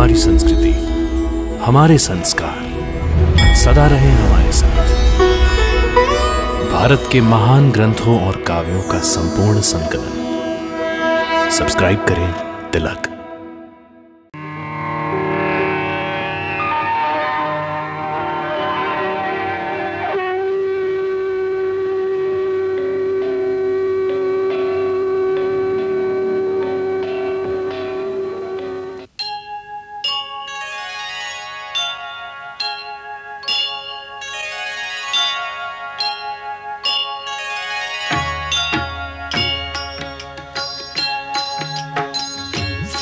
हमारी संस्कृति, हमारे संस्कार सदा रहे हमारे साथ। भारत के महान ग्रंथों और काव्यों का संपूर्ण संकलन। सब्सक्राइब करें तिलक।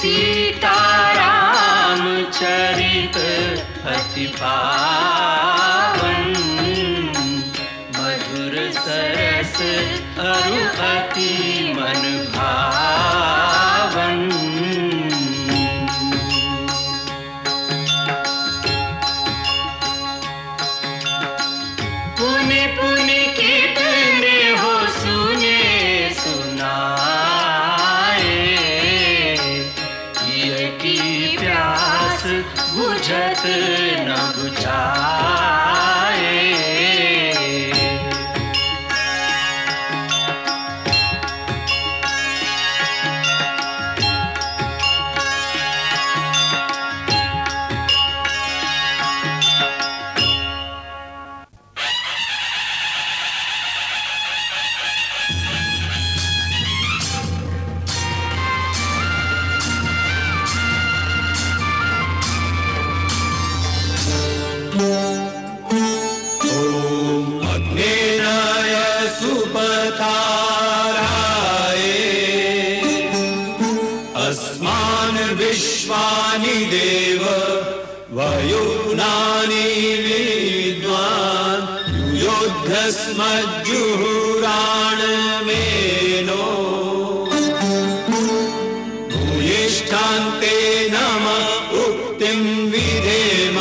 सीताराम चरित अति पावन, मधुर सरस अरु अति मन भावन। पुनि पुनि कितने हो सुने सुनाए, की प्यास बुझत न बुझाए। अस्मान् विश्वानि देव वयुनानि विद्वान् युद्धस्मज्जुहुराणमेनो भूयिष्ठान्ते नम उक्तिं विधेम।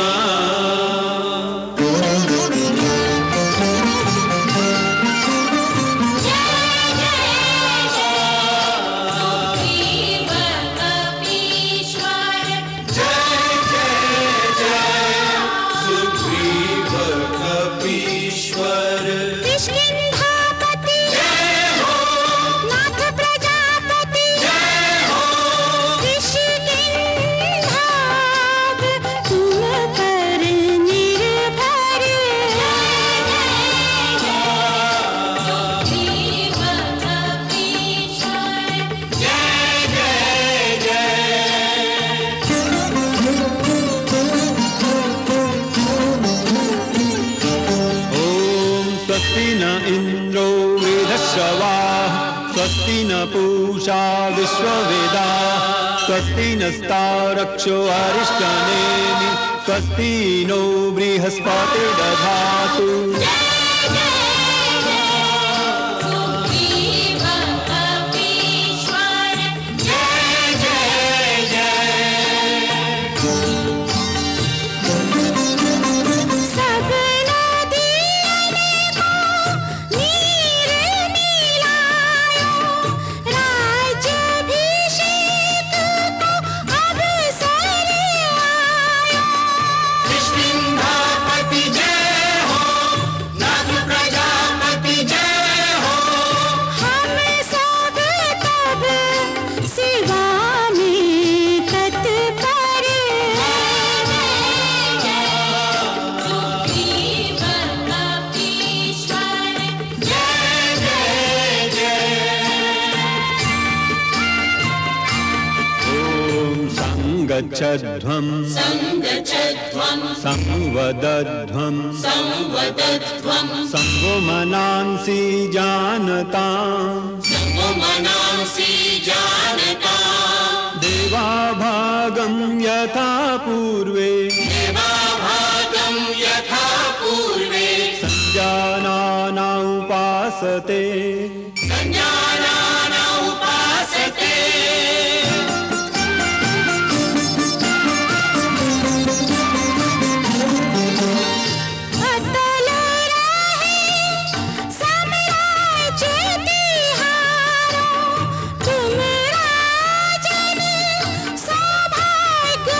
स्वस्ति न इन्द्रो वृद्धश्रवाः, स्वस्ति न पूषा विश्ववेदाः, स्वस्ति नस्तारक्षो अरिष्टनेमि, स्वस्ति नो बृहस्पतिर्दधातु। संगच्छध्वं संवदध्वं संगो मनांसि जानतां देवाभागं यथा पूर्वे संजानाना उपासते। तुम राजन सौभाग्य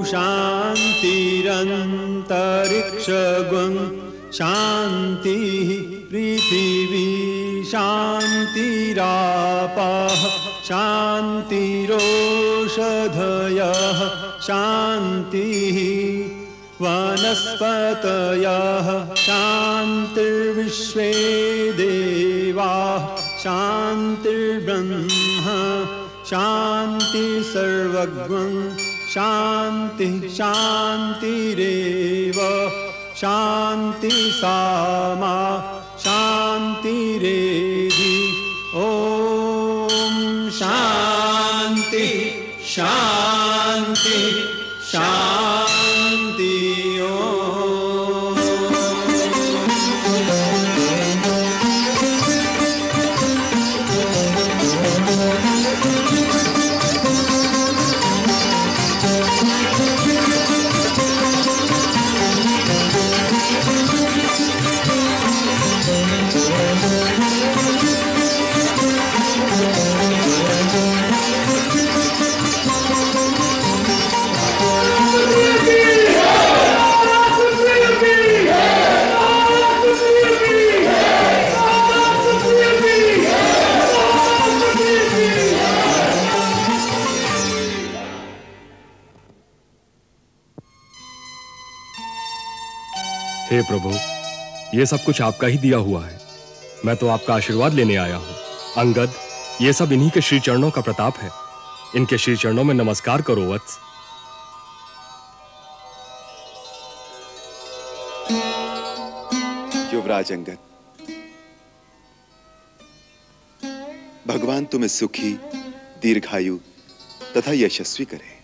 शान्तिरन्तरिक्षगं शान्तिः पृथिवी शान्तिरापः शान्तिरोषधयः शान्तिः वनस्पतयः शान्तिर्विश्वे देवाः शान्तिर्ब्रह्म शान्ति सर्वज्ञं शान्ति शान्तिरेव शान्ति सामा शान्तिरेधि ॐ शान्ति शान्ति शान्ति हे प्रभु, ये सब कुछ आपका ही दिया हुआ है। मैं तो आपका आशीर्वाद लेने आया हूँ। अंगद, ये सब इन्हीं के श्री चरणों का प्रताप है। इनके श्री चरणों में नमस्कार करो वत्स। युवराज अंगद, भगवान तुम्हें सुखी, दीर्घायु तथा यशस्वी करे।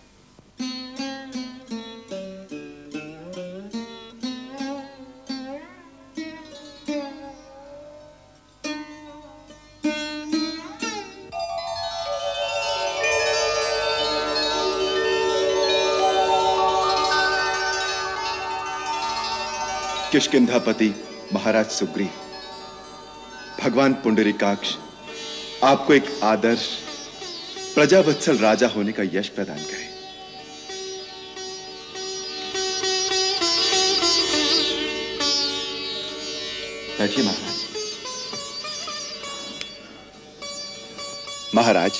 किष्किंधापति महाराज सुग्रीव, भगवान पुंडरीकाक्ष आपको एक आदर्श प्रजावत्सल राजा होने का यश प्रदान करे। बैठिए महाराज। महाराज,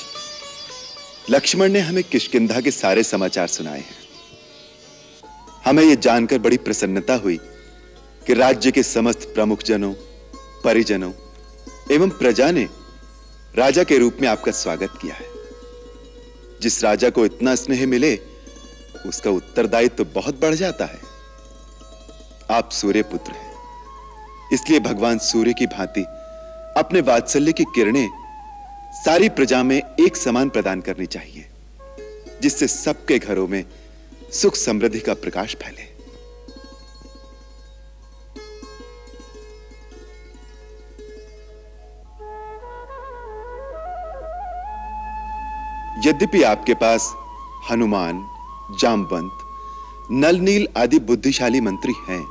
लक्ष्मण ने हमें किष्किंधा के सारे समाचार सुनाए हैं। हमें यह जानकर बड़ी प्रसन्नता हुई कि राज्य के समस्त प्रमुख जनों, परिजनों एवं प्रजा ने राजा के रूप में आपका स्वागत किया है। जिस राजा को इतना स्नेह मिले, उसका उत्तरदायित्व तो बहुत बढ़ जाता है। आप सूर्य पुत्र हैं, इसलिए भगवान सूर्य की भांति अपने वात्सल्य की किरणें सारी प्रजा में एक समान प्रदान करनी चाहिए, जिससे सबके घरों में सुख समृद्धि का प्रकाश फैले। यद्यपि आपके पास हनुमान, जामवंत, नल नील आदि बुद्धिशाली मंत्री हैं,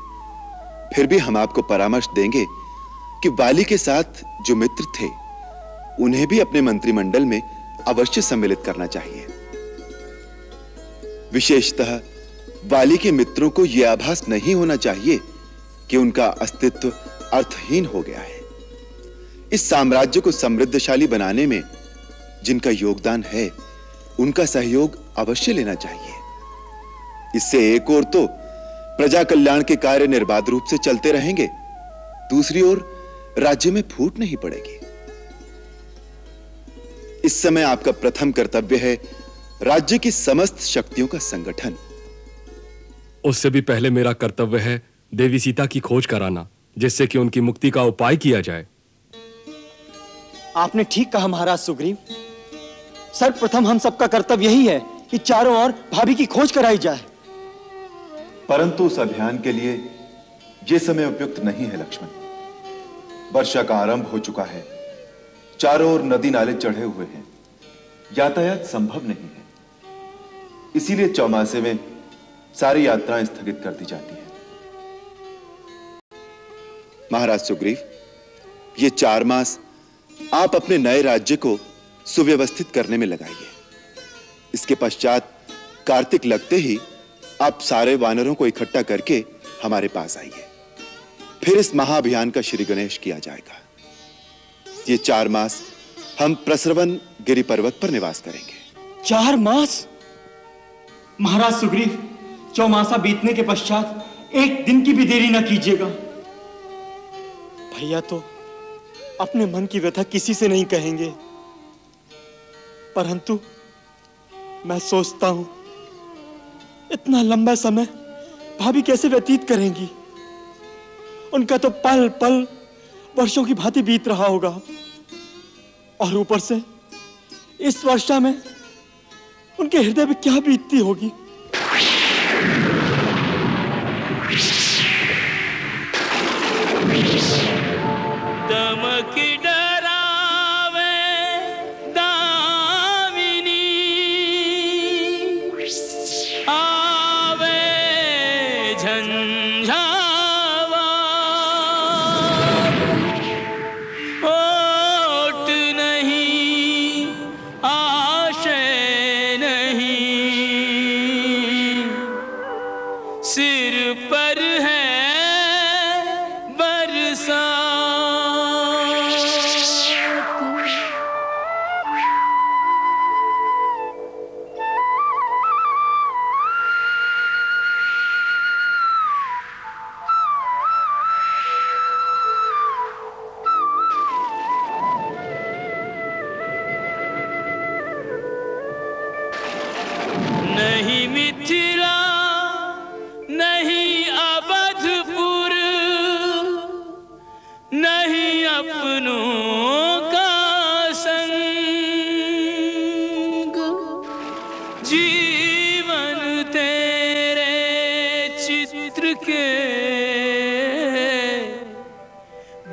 फिर भी हम आपको परामर्श देंगे कि वाली के साथ जो मित्र थे, उन्हें भी अपने मंत्रिमंडल में अवश्य सम्मिलित करना चाहिए। विशेषतः वाली के मित्रों को यह आभास नहीं होना चाहिए कि उनका अस्तित्व अर्थहीन हो गया है। इस साम्राज्य को समृद्धशाली बनाने में जिनका योगदान है, उनका सहयोग अवश्य लेना चाहिए। इससे एक ओर तो प्रजा कल्याण के कार्य निर्बाध रूप से चलते रहेंगे, दूसरी ओर राज्य में फूट नहीं पड़ेगी। इस समय आपका प्रथम कर्तव्य है राज्य की समस्त शक्तियों का संगठन। उससे भी पहले मेरा कर्तव्य है देवी सीता की खोज कराना, जिससे कि उनकी मुक्ति का उपाय किया जाए। आपने ठीक कहा महाराज सुग्रीव। सर्वप्रथम हम सबका कर्तव्य यही है कि चारों ओर भाभी की खोज कराई जाए। परंतु उस अभियान के लिए यह समय उपयुक्त नहीं है लक्ष्मण। वर्षा का आरंभ हो चुका है, चारों ओर नदी नाले चढ़े हुए हैं, यातायात संभव नहीं है। इसीलिए चौमासे में सारी यात्राएं स्थगित कर दी जाती हैं। महाराज सुग्रीव, ये 4 मास आप अपने नए राज्य को सुव्यवस्थित करने में लगाइए। इसके पश्चात कार्तिक लगते ही आप सारे वानरों को इकट्ठा करके हमारे पास आइए। फिर इस महाअभियान का श्री गणेश किया जाएगा। ये 4 मास हम प्रसरवन गिरि पर्वत पर निवास करेंगे। 4 मास? महाराज सुग्रीव, चौमासा बीतने के पश्चात एक दिन की भी देरी न कीजिएगा। भैया तो अपने मन की व्यथा किसी से नहीं कहेंगे, परंतु मैं सोचता हूं इतना लंबा समय भाभी कैसे व्यतीत करेंगी। उनका तो पल पल वर्षों की भांति बीत रहा होगा, और ऊपर से इस वर्षा में उनके हृदय में क्या बीतती होगी। दमक डरावे दामिनी, आवे झंझावा, होठ नहीं आशय नहीं, सिर पर है बरसा। नहीं मिथिला नहीं अवधपुर, नहीं अपनों का संग, जीवन तेरे चित्र के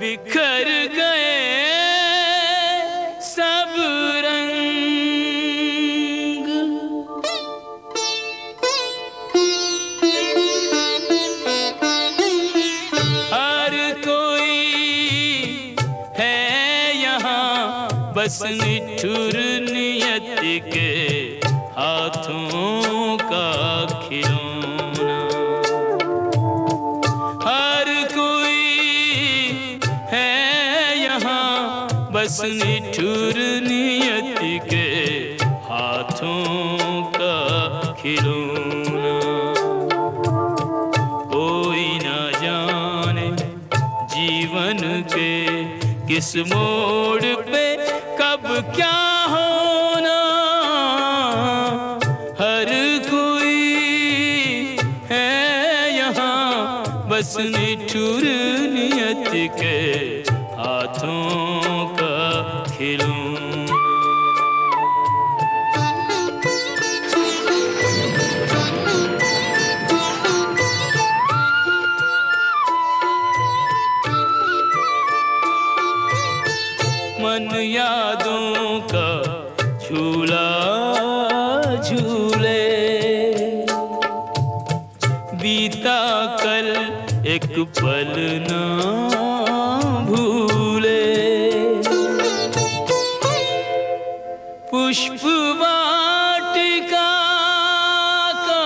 बिखर गए सब रंग। हर कोई है यहाँ बस निठुर नियत के हाथों का खिलौना। हर कोई है यहाँ बस निठुर नियत के हाथों का खिलौना। कोई ना जाने जीवन के किस मोड़ पे कब क्या होना। हर कोई है यहाँ बस निठुर नियत के हाथों का खिलौना। मन यादों का झूला झूले, बीता कल एक पल ना भूले। पुष्प वाटिका का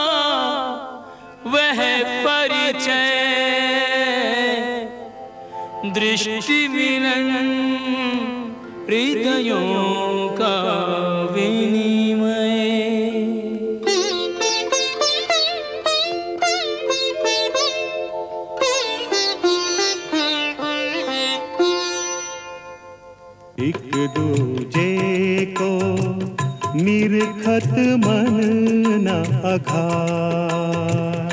वह परिचय, दृष्टि मिलन हृदयों का विनिमय। एक दूजे को निरखत मन न अघाय,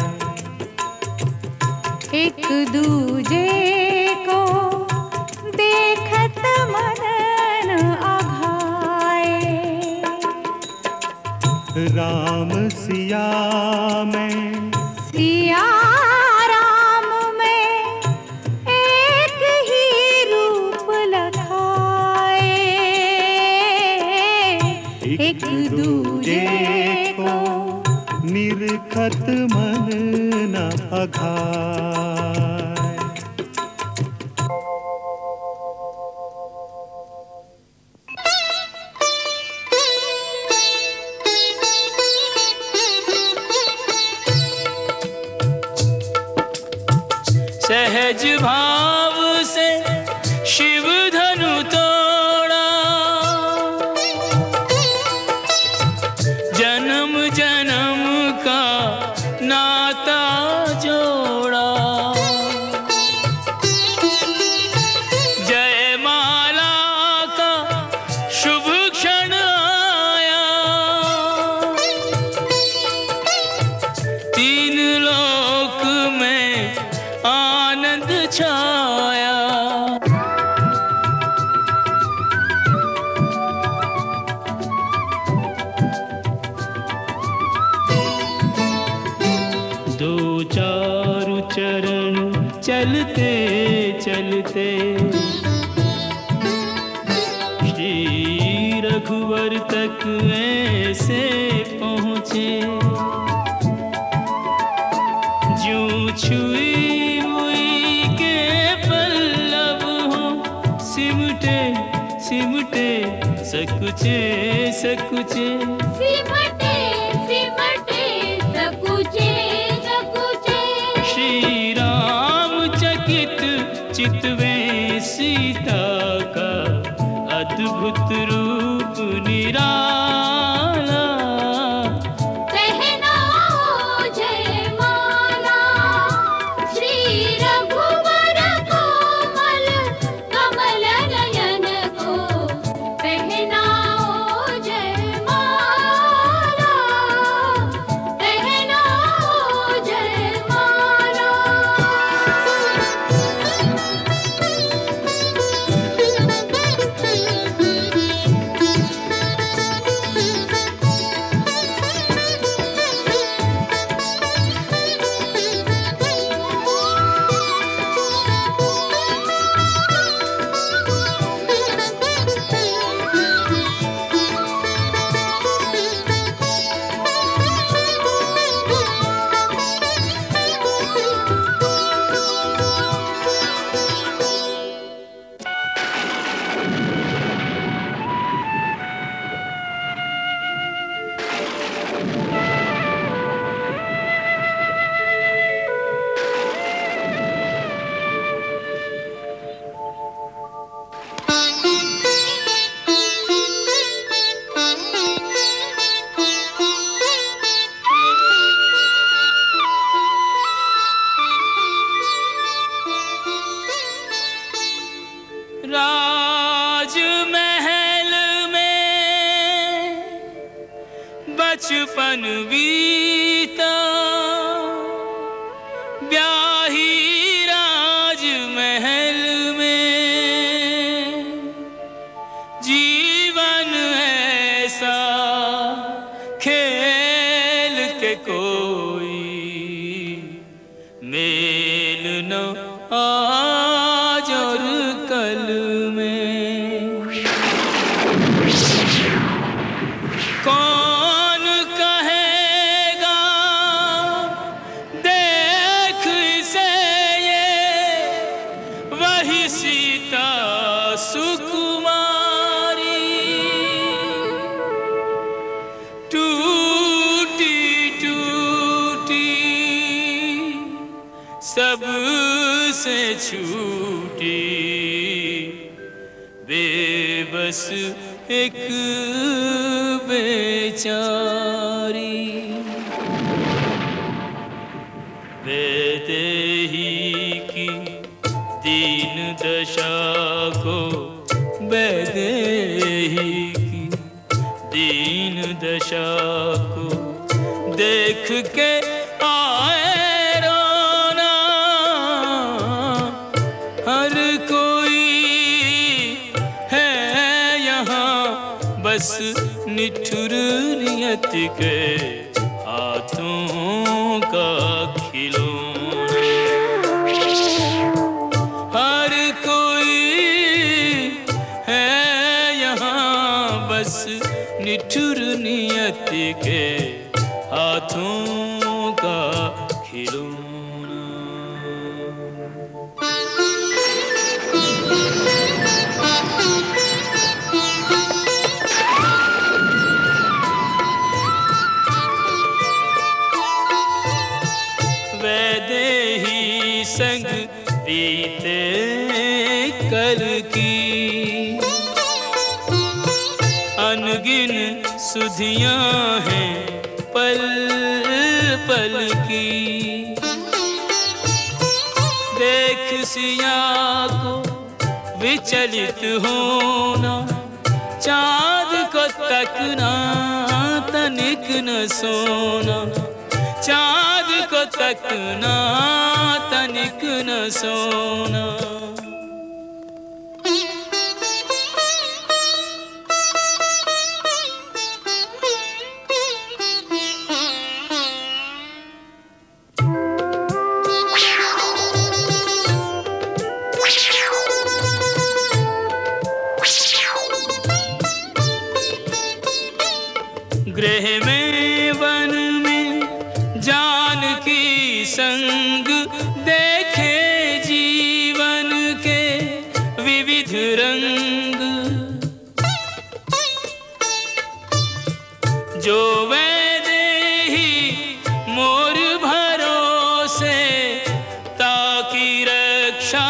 एक दूजे को देखत मन न अघाए। राम सिया में सिया राम में एक ही रूप लखाए। एक दूजे को निरखत मन न अघाय। सहज भाव से शिव धनु तोड़ा, जन्म जन्म का नाता जोड़ा। जयमाला का शुभ क्षण आया, तीन लोक में आनंद छाया। दो चार चरण चलते चलते श्री रघुवर तक ऐसे पहुँचे, ज्यों छुई हुई के पल्लव हो, सिमटे सिमटे सकुचे सकुचे, सिमटे सिमटे सकुचे सकुचे। श्री राम चकित चितवे सीता का अद्भुत रूप निराला। पहनाओ जयमाला श्री रघुवर कोमल कमल नयन को, पहनाओ जयमाला, पहनाओ जयमाला। राजमहल में बचपन बीता, ब्याही राजमहल में जीवन ऐसा खेल के कोई मेल न आज और कल में। कौन कहेगा देख इसे ये, वही सीता सुकुमारी। टूटी टूटी सबसे छूटी, बेबस एक बेचारी। वैदेही की दीन दशा को, वैदेही की दीन दशा को देख के आए रोना। हर कोई है यहाँ बस निठुर नियत के हाथों का खिलौना। हर कोई है यहाँ बस निठुर नियत के हाथों का खिलौना। वैदेही संग बीते कल की। अनगिन सुधियां हैं पल पल की। देख सिया को विचलित होना, चाँद को तकना तनिक न सोना। चाँद को तकना तनिक न सोना। गृह में वन में जानकी संग, देखे जीवन के विविध रंग। जो वैदेही मोर भरोसे, ताकि रक्षा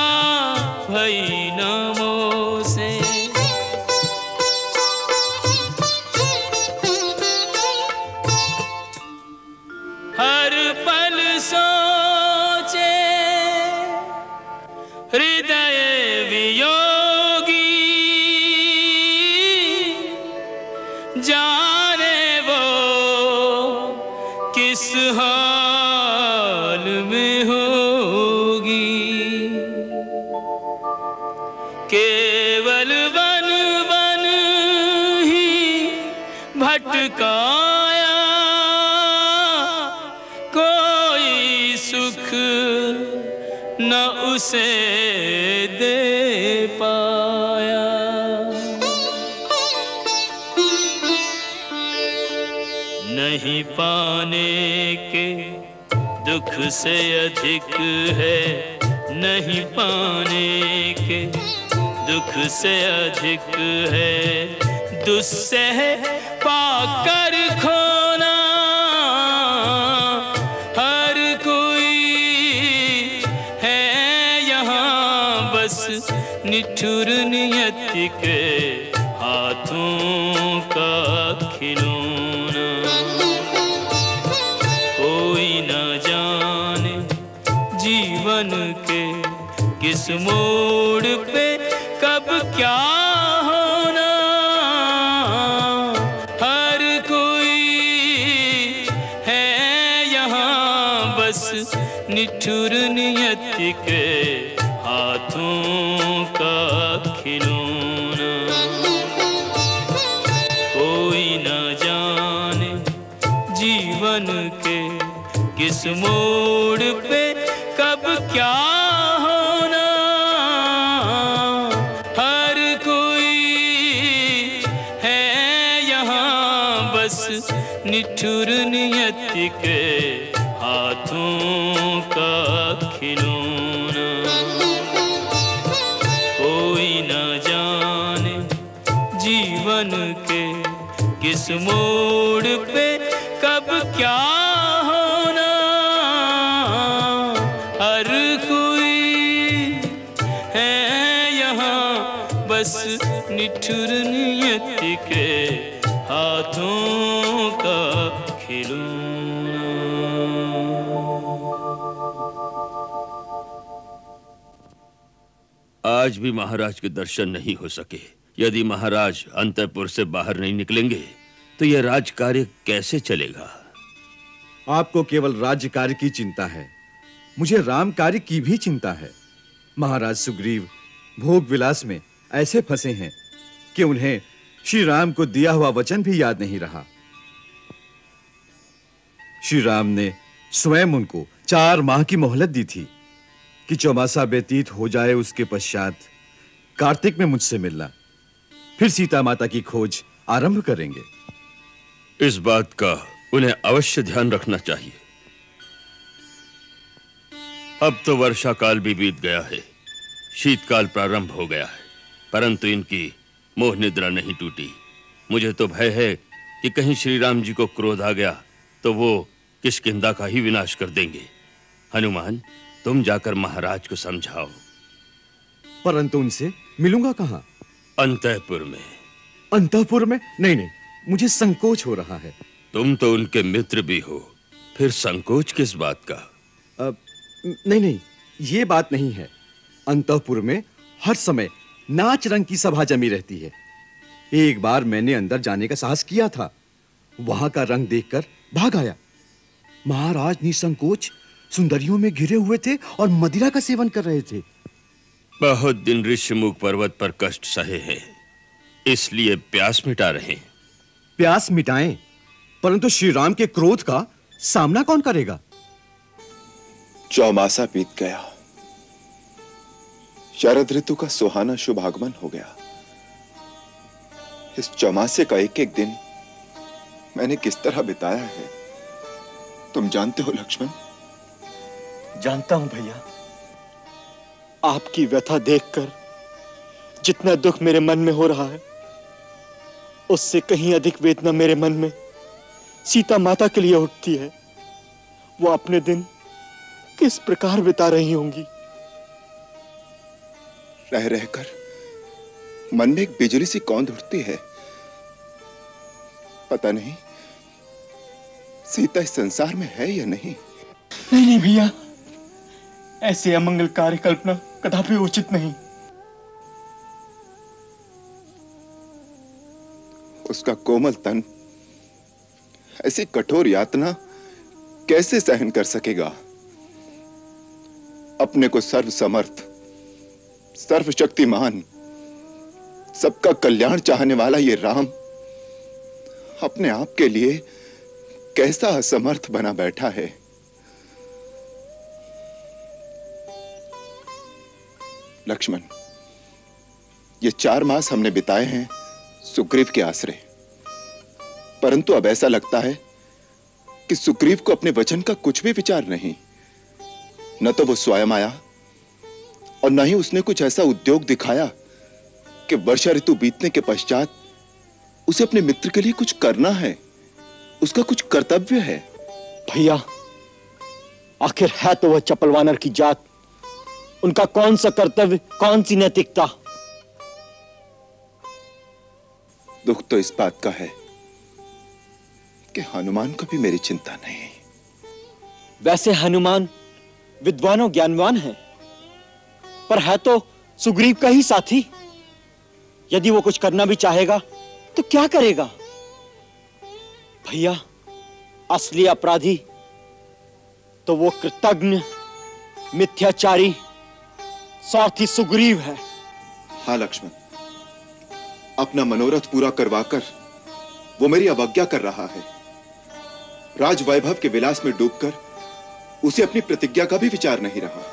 भई न मोसे। हर पल सोचे हृदय वियोगी, जाने वो किस हाल में होगी। केवल वन वन ही भटकाया, कोई सुख न उसे दे पाया। नहीं पाने के दुख से अधिक है, नहीं पाने के दुख से अधिक है, दुस्सह पाकर खोना। हर कोई है यहाँ बस निठुर नियति के हाथों का खिलौना। कोई न जाने जीवन के किस मोड़ पे कब क्या होना। हर कोई है यहाँ बस निठुर नियति के हाथों का खिलौना। कोई न जाने जीवन के किस मोड़ पे कब क्या होना। हर कोई है यहाँ बस निठुर नियति के हाथों का खिलौना। कोई न जाने जीवन के किस मोड़ पे कब क्या होना। हर कोई है यहाँ बस निठुर नियति के हाथों का खिलौना। आज भी महाराज के दर्शन नहीं हो सके। यदि महाराज अंतःपुर से बाहर नहीं निकलेंगे तो यह राजकार्य कैसे चलेगा? आपको केवल राज्य कार्य की चिंता है, मुझे राम कार्य की भी चिंता है। महाराज सुग्रीव भोग विलास में ऐसे फंसे हैं कि उन्हें श्री राम को दिया हुआ वचन भी याद नहीं रहा। श्री राम ने स्वयं उनको 4 माह की मोहलत दी थी कि चौमासा व्यतीत हो जाए, उसके पश्चात कार्तिक में मुझसे मिलना, फिर सीता माता की खोज आरंभ करेंगे। इस बात का उन्हें अवश्य ध्यान रखना चाहिए। अब तो वर्षा काल भी बीत गया है, शीतकाल प्रारंभ हो गया है, परंतु इनकी मोह निद्रा नहीं टूटी। मुझे तो भय है कि कहीं श्री राम जी को क्रोध आ गया तो वो किष्किंधा का ही विनाश कर देंगे। हनुमान, तुम जाकर महाराज को समझाओ। परंतु उनसे मिलूंगा कहां? अंतःपुर में। अंतःपुर में? नहीं नहीं, मुझे संकोच हो रहा है। तुम तो उनके मित्र भी हो, फिर संकोच किस बात का? नहीं नहीं, ये बात नहीं है। अंतःपुर में हर समय नाच रंग की सभा जमी रहती है। एक बार मैंने अंदर जाने का साहस किया था, वहां का रंग देखकर भाग आया। महाराज निसंकोच सुंदरियों में घिरे हुए थे और मदिरा का सेवन कर रहे थे। बहुत दिन ऋषिमुख पर्वत पर कष्ट सहे हैं, इसलिए प्यास मिटा रहे हैं। प्यास मिटाएं, परंतु श्री राम के क्रोध का सामना कौन करेगा? चौमासा बीत गया, शरद ऋतु का सुहाना शुभ आगमन हो गया। इस चौमासे का एक एक दिन मैंने किस तरह बिताया है तुम जानते हो लक्ष्मण? जानता हूं भैया। आपकी व्यथा देखकर जितना दुख मेरे मन में हो रहा है, उससे कहीं अधिक वेदना मेरे मन में सीता माता के लिए उठती है। वो अपने दिन किस प्रकार बिता रही होंगी। रह रहकर मन में एक बिजली सी कौंध उठती है। पता नहीं सीता इस संसार में है या नहीं। नहीं नहीं भैया, ऐसे अमंगलकारी कल्पना कदापि उचित नहीं। उसका कोमल तन ऐसी कठोर यातना कैसे सहन कर सकेगा? अपने को सर्वसमर्थ, सर्वशक्तिमान, सबका कल्याण चाहने वाला ये राम अपने आप के लिए कैसा असमर्थ बना बैठा है। लक्ष्मण, ये 4 मास हमने बिताए हैं सुग्रीव के आश्रय, परंतु अब ऐसा लगता है कि सुग्रीव को अपने वचन का कुछ भी विचार नहीं। न तो वो स्वयं आया और न ही उसने कुछ ऐसा उद्योग दिखाया कि वर्षा ऋतु बीतने के पश्चात उसे अपने मित्र के लिए कुछ करना है, उसका कुछ कर्तव्य है। भैया, आखिर है तो वह चपल वानर की जात, उनका कौन सा कर्तव्य, कौन सी नैतिकता? दुख तो इस बात का है कि हनुमान को भी मेरी चिंता नहीं। वैसे हनुमान विद्वान और ज्ञानवान है, पर है तो सुग्रीव का ही साथी। यदि वो कुछ करना भी चाहेगा तो क्या करेगा? भैया, असली अपराधी तो वो कृतज्ञ, मिथ्याचारी, स्वार्थी सुग्रीव है। हाँ लक्ष्मण, अपना मनोरथ पूरा करवाकर वो मेरी अवज्ञा कर रहा है। राज वैभव के विलास में डूबकर उसे अपनी प्रतिज्ञा का भी विचार नहीं रहा।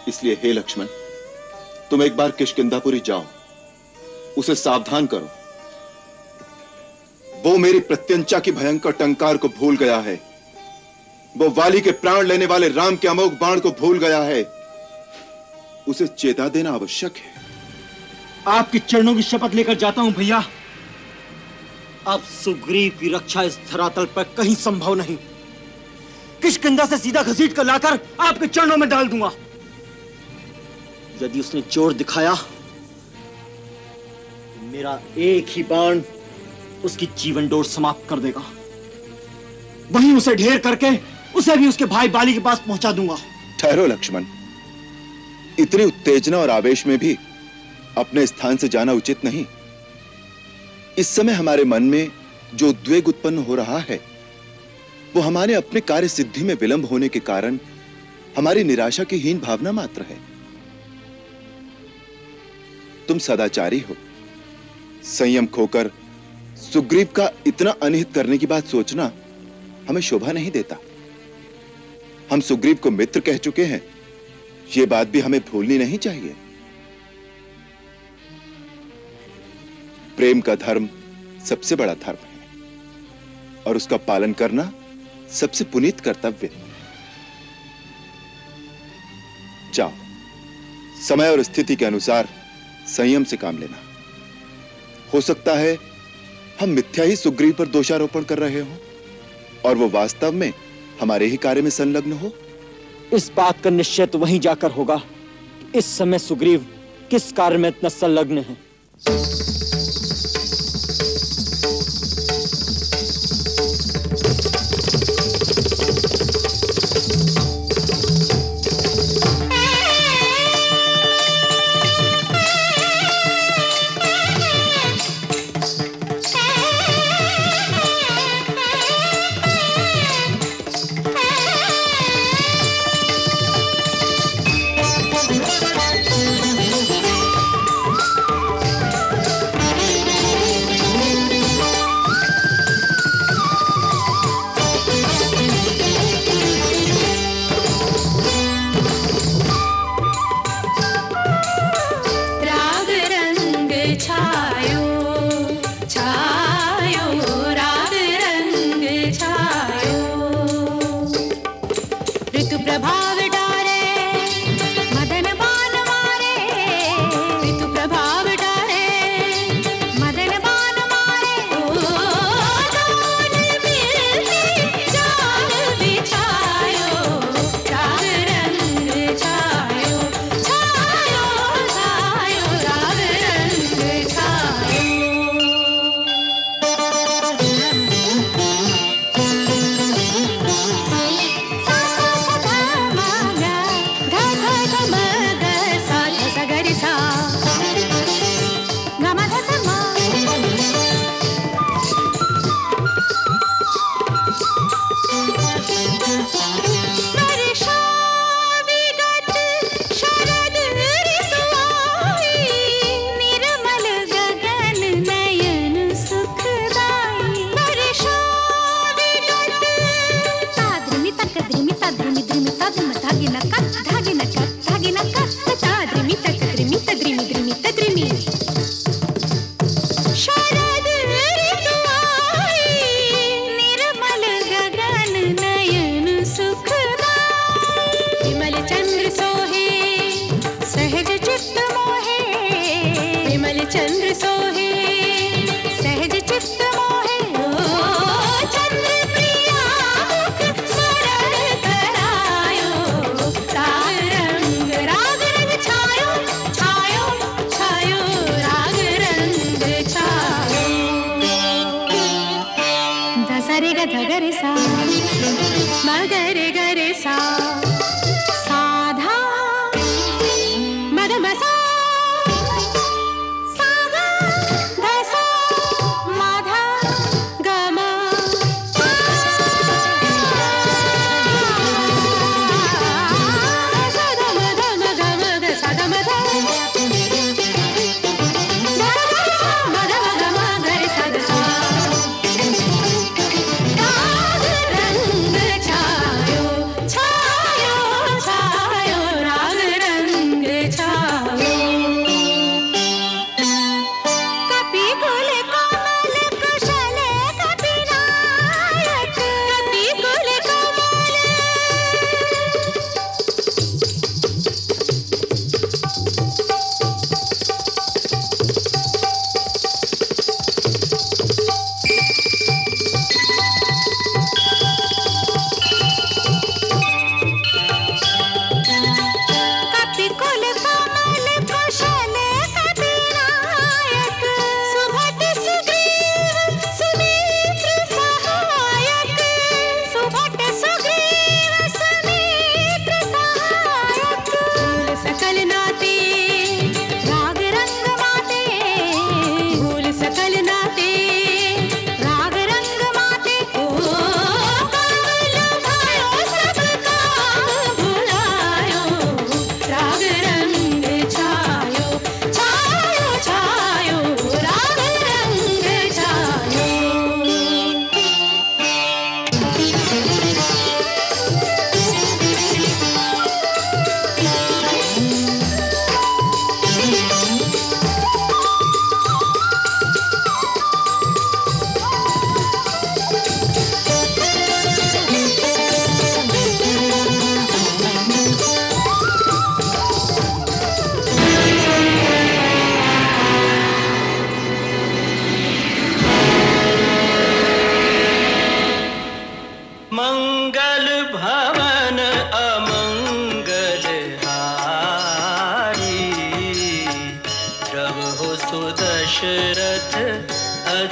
इसलिए हे लक्ष्मण, तुम एक बार किष्किंधापुरी जाओ, उसे सावधान करो। वो मेरी प्रत्यंचा की भयंकर टंकार को भूल गया है। वो वाली के प्राण लेने वाले राम के अमोघ बाण को भूल गया है। उसे चेता देना आवश्यक है। आपके चरणों की शपथ लेकर जाता हूं भैया। अब सुग्रीव की रक्षा इस धरातल पर कहीं संभव नहीं। किष्किंधा से सीधा घसीट कर लाकर आपके चरणों में डाल दूंगा। यदि उसने जोर दिखाया तो मेरा एक ही बाण उसकी जीवन डोर समाप्त कर देगा। वहीं उसे ढेर करके उसे भी उसके भाई बाली के पास पहुंचा दूंगा। ठहरो लक्ष्मण, इतनी उत्तेजना और आवेश में भी अपने स्थान से जाना उचित नहीं। इस समय हमारे मन में जो उद्वेग उत्पन्न हो रहा है वो हमारे अपने कार्य सिद्धि में विलंब होने के कारण हमारी निराशा की हीन भावना मात्र है। तुम सदाचारी हो, संयम खोकर सुग्रीव का इतना अनिहित करने की बात सोचना हमें शोभा नहीं देता। हम सुग्रीव को मित्र कह चुके हैं, यह बात भी हमें भूलनी नहीं चाहिए। प्रेम का धर्म सबसे बड़ा धर्म है और उसका पालन करना सबसे पुनीत कर्तव्य है। जाओ, समय और स्थिति के अनुसार संयम से काम लेना। हो सकता है हम मिथ्या ही सुग्रीव पर दोषारोपण कर रहे हो और वो वास्तव में हमारे ही कार्य में संलग्न हो। इस बात का निश्चय तो वहीं जाकर होगा इस समय सुग्रीव किस कार्य में इतना संलग्न है। छायो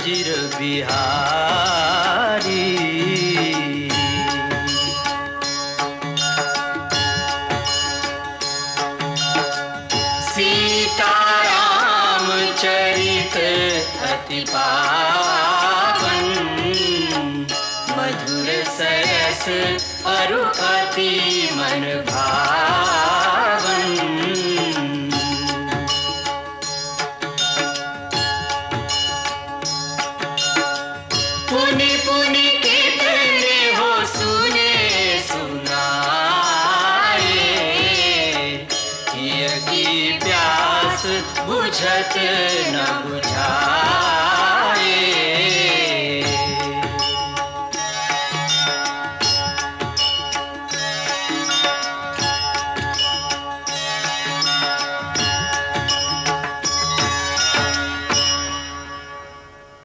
चिर बिहारी। सीताराम चरित अति पावन, मधुर सरस अरु अति मन भावन। पुनि पुनि कितने हो सुने सुनाए, हिय की प्यास बुझत न बुझाए।